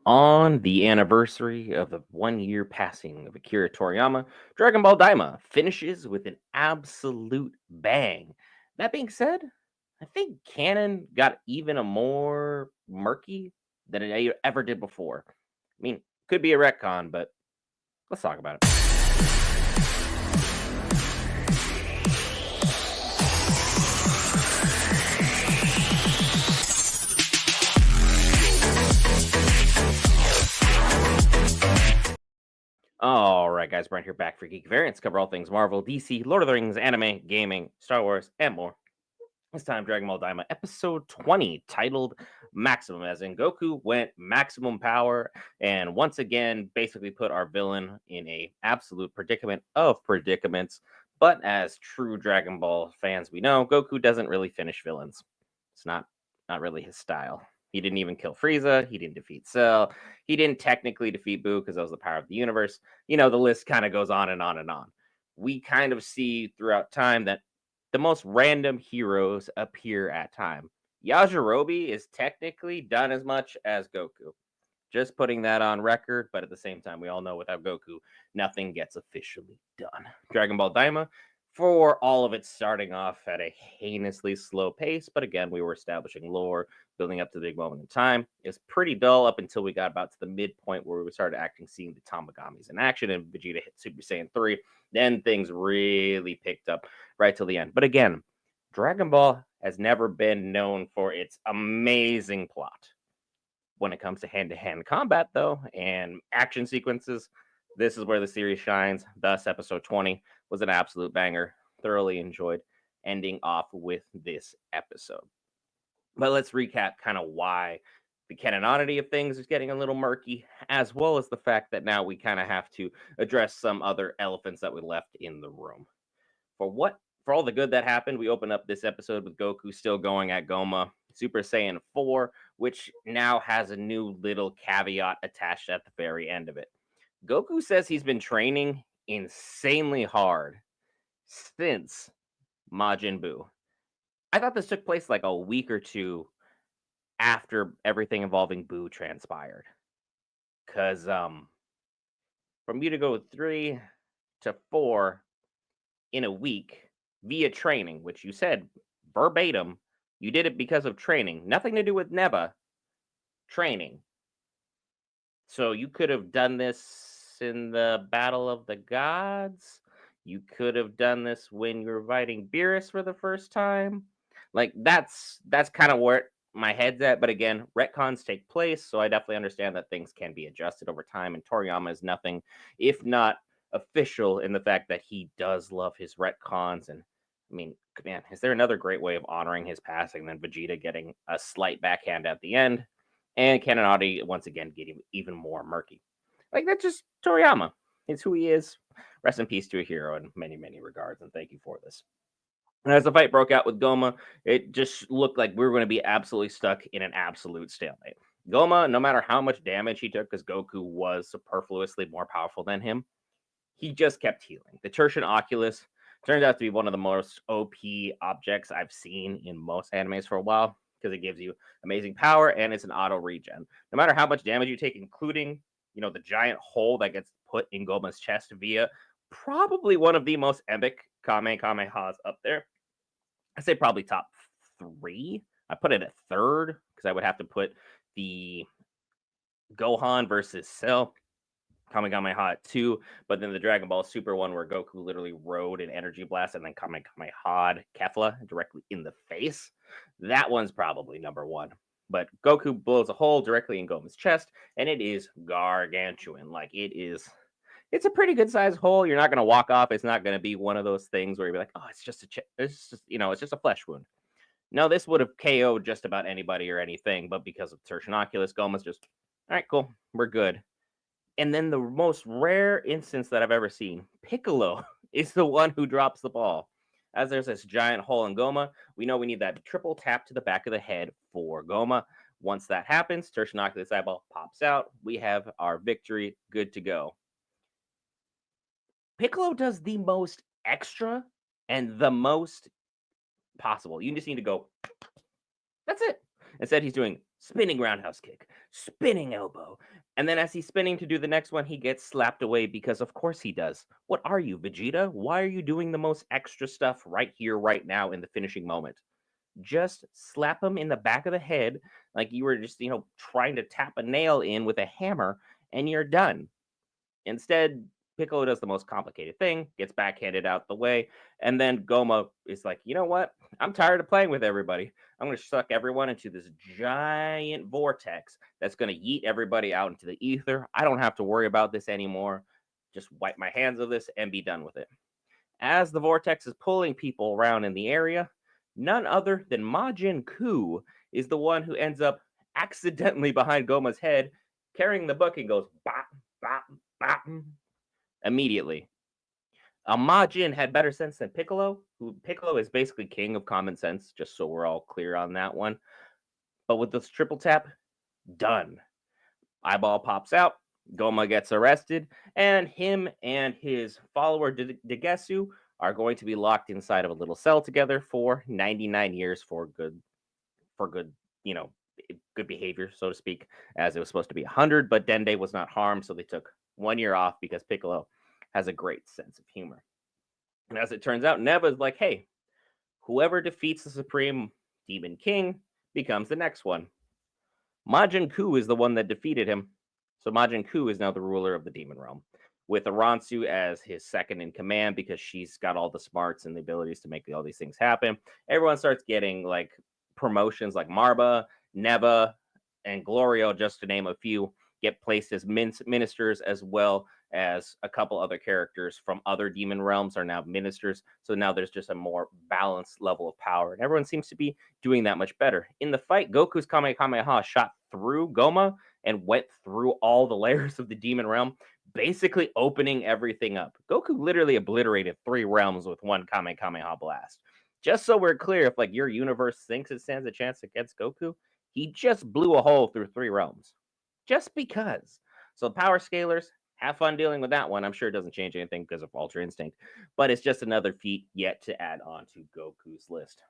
On the anniversary of the 1 year passing of Akira Toriyama, Dragon Ball Daima finishes with an absolute bang. That being said, I think canon got even a more murky than it ever did before. I mean, could be a retcon, but let's talk about it. All right, guys, Brent here back for Geek Variants. Cover all things Marvel, DC, Lord of the Rings, anime, gaming, Star Wars, and more. This time, Dragon Ball Daima episode 20, titled Maximum, as in Goku went maximum power and once again basically put our villain in a absolute predicament of predicaments. But as true Dragon Ball fans, we know Goku doesn't really finish villains. It's not really his style. He didn't even kill Frieza. He didn't defeat Cell. He didn't technically defeat Buu because that was the power of the universe. The list kind of goes on and on and on. We kind of see throughout time that the most random heroes appear at time. Yajirobe is technically done as much as Goku. Just putting that on record, but at the same time, we all know without Goku, nothing gets officially done. Dragon Ball Daima, for all of it starting off at a heinously slow pace, but again, we were establishing lore, building up to the big moment in time. It was pretty dull up until we got about to the midpoint where we started seeing the Tamagamis in action and Vegeta hit Super Saiyan 3. Then things really picked up right till the end. But again, Dragon Ball has never been known for its amazing plot. When it comes to hand-to-hand combat, though, and action sequences, this is where the series shines. Thus, episode 20 was an absolute banger. Thoroughly enjoyed ending off with this episode. But let's recap kind of why the canonity of things is getting a little murky, as well as the fact that now we kind of have to address some other elephants that we left in the room. For all the good that happened, we open up this episode with Goku still going at Goma, Super Saiyan 4, which now has a new little caveat attached at the very end of it. Goku says he's been training insanely hard since Majin Buu. I thought this took place like a week or two after everything involving Buu transpired. Because from you to go 3 to 4 in a week via training, which you said verbatim, you did it because of training. Nothing to do with Neba. Training. So you could have done this in the Battle of the Gods. You could have done this when you were fighting Beerus for the first time. Like that's kind of where my head's at. But again, retcons take place, so I definitely understand that things can be adjusted over time. And Toriyama is nothing if not official in the fact that he does love his retcons. And I mean, man, is there another great way of honoring his passing than Vegeta getting a slight backhand at the end? And Canonati once again getting even more murky. Like that's just Toriyama. It's who he is. Rest in peace to a hero in many, many regards, and thank you for this. And as the fight broke out with Goma, it just looked like we were going to be absolutely stuck in an absolute stalemate. Goma, no matter how much damage he took, because Goku was superfluously more powerful than him, he just kept healing. The Tertian Oculus turns out to be one of the most OP objects I've seen in most animes for a while because it gives you amazing power and it's an auto regen. No matter how much damage you take, including the giant hole that gets put in Goma's chest via probably one of the most epic Kamehamehas up there. I say probably top 3. I put it at third because I would have to put the Gohan versus Cell Kamehameha at 2, but then the Dragon Ball Super one where Goku literally rode an energy blast and then Kamehameha Kefla directly in the face. That one's probably number 1. But Goku blows a hole directly in Goma's chest, and it is gargantuan. Like it's a pretty good sized hole. You're not gonna walk off. It's not gonna be one of those things where you're like, oh, it's just it's just a flesh wound. No, this would have KO'd just about anybody or anything, but because of Tertian Oculus, Goma's just all right, cool, we're good. And then the most rare instance that I've ever seen, Piccolo is the one who drops the ball. As there's this giant hole in Goma, we know we need that triple tap to the back of the head for Goma. Once that happens, Tertian Oculus eyeball pops out. We have our victory, good to go. Piccolo does the most extra and the most possible. You just need to go, that's it. Instead, he's doing spinning roundhouse kick, spinning elbow. And then as he's spinning to do the next one, he gets slapped away because of course he does. What are you, Vegeta? Why are you doing the most extra stuff right here, right now in the finishing moment? Just slap him in the back of the head like you were just, trying to tap a nail in with a hammer and you're done. Instead, Piccolo does the most complicated thing, gets backhanded out the way, and then Goma is like, you know what? I'm tired of playing with everybody. I'm going to suck everyone into this giant vortex that's going to yeet everybody out into the ether. I don't have to worry about this anymore. Just wipe my hands of this and be done with it. As the vortex is pulling people around in the area, none other than Majin Ku is the one who ends up accidentally behind Goma's head, carrying the book and goes bop, bop, bop immediately. Majin had better sense than Piccolo, who Piccolo is basically king of common sense, just so we're all clear on that one. But with this triple tap, done. Eyeball pops out, Goma gets arrested, and him and his follower Degesu are going to be locked inside of a little cell together for 99 years for good, you know, good behavior, so to speak, as it was supposed to be 100, but Dende was not harmed, so they took 1 year off because Piccolo has a great sense of humor. And as it turns out, Neva is like, hey, whoever defeats the Supreme Demon King becomes the next one. Majin Ku is the one that defeated him, so Majin Ku is now the ruler of the Demon Realm, with Aransu as his second in command because she's got all the smarts and the abilities to make all these things happen. Everyone starts getting like promotions, like Marba, Neva, and Glorio, just to name a few, get placed as ministers, as well as a couple other characters from other demon realms are now ministers. So now there's just a more balanced level of power, and everyone seems to be doing that much better. In the fight, Goku's Kamehameha shot through Goma and went through all the layers of the demon realm, basically opening everything up. Goku literally obliterated 3 realms with one Kamehameha blast. Just so we're clear, if like your universe thinks it stands a chance against Goku, he just blew a hole through 3 realms. Just because. So power scalers, have fun dealing with that one. I'm sure it doesn't change anything because of Ultra Instinct, but it's just another feat yet to add on to Goku's list.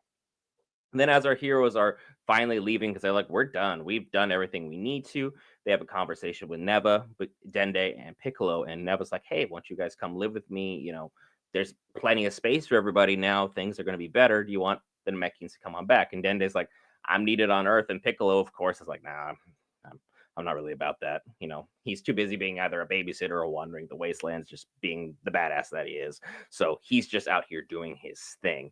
And then as our heroes are finally leaving because they're like, we're done. We've done everything we need to. They have a conversation with Neva, Dende, and Piccolo. And Neva's like, hey, why don't you guys come live with me? There's plenty of space for everybody now. Things are going to be better. Do you want the Namekians to come on back? And Dende's like, I'm needed on Earth. And Piccolo, of course, is like, nah, I'm not really about that. He's too busy being either a babysitter or wandering the wastelands, just being the badass that he is. So he's just out here doing his thing.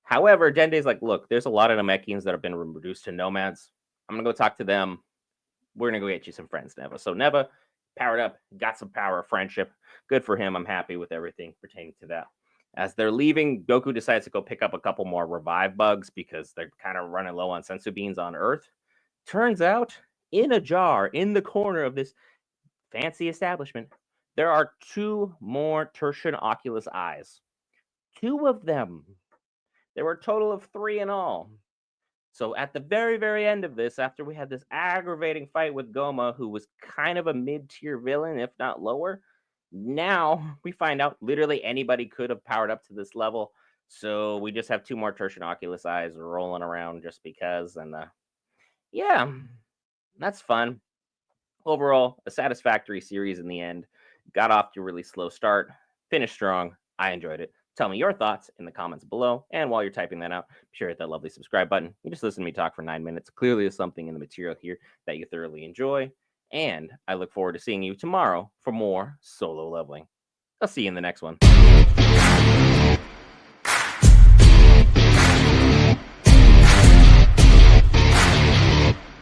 However, Dende's like, look, there's a lot of Namekians that have been reduced to nomads. I'm going to go talk to them. We're going to go get you some friends, Neva. So Neva powered up, got some power of friendship. Good for him. I'm happy with everything pertaining to that. As they're leaving, Goku decides to go pick up a couple more revive bugs because they're kind of running low on sensu beans on Earth. Turns out, in a jar, in the corner of this fancy establishment, there are 2 more tertian oculus eyes. 2 of them. There were a total of 3 in all. So at the very, very end of this, after we had this aggravating fight with Goma, who was kind of a mid-tier villain, if not lower, now we find out literally anybody could have powered up to this level. So we just have 2 more tertian oculus eyes rolling around just because. And yeah, that's fun. Overall, a satisfactory series in the end. Got off to a really slow start, finished strong. I enjoyed it. Tell me your thoughts in the comments below. And while you're typing that out, be sure to hit that lovely subscribe button. You just listen to me talk for 9 minutes. Clearly, there's something in the material here that you thoroughly enjoy. And I look forward to seeing you tomorrow for more solo leveling. I'll see you in the next one.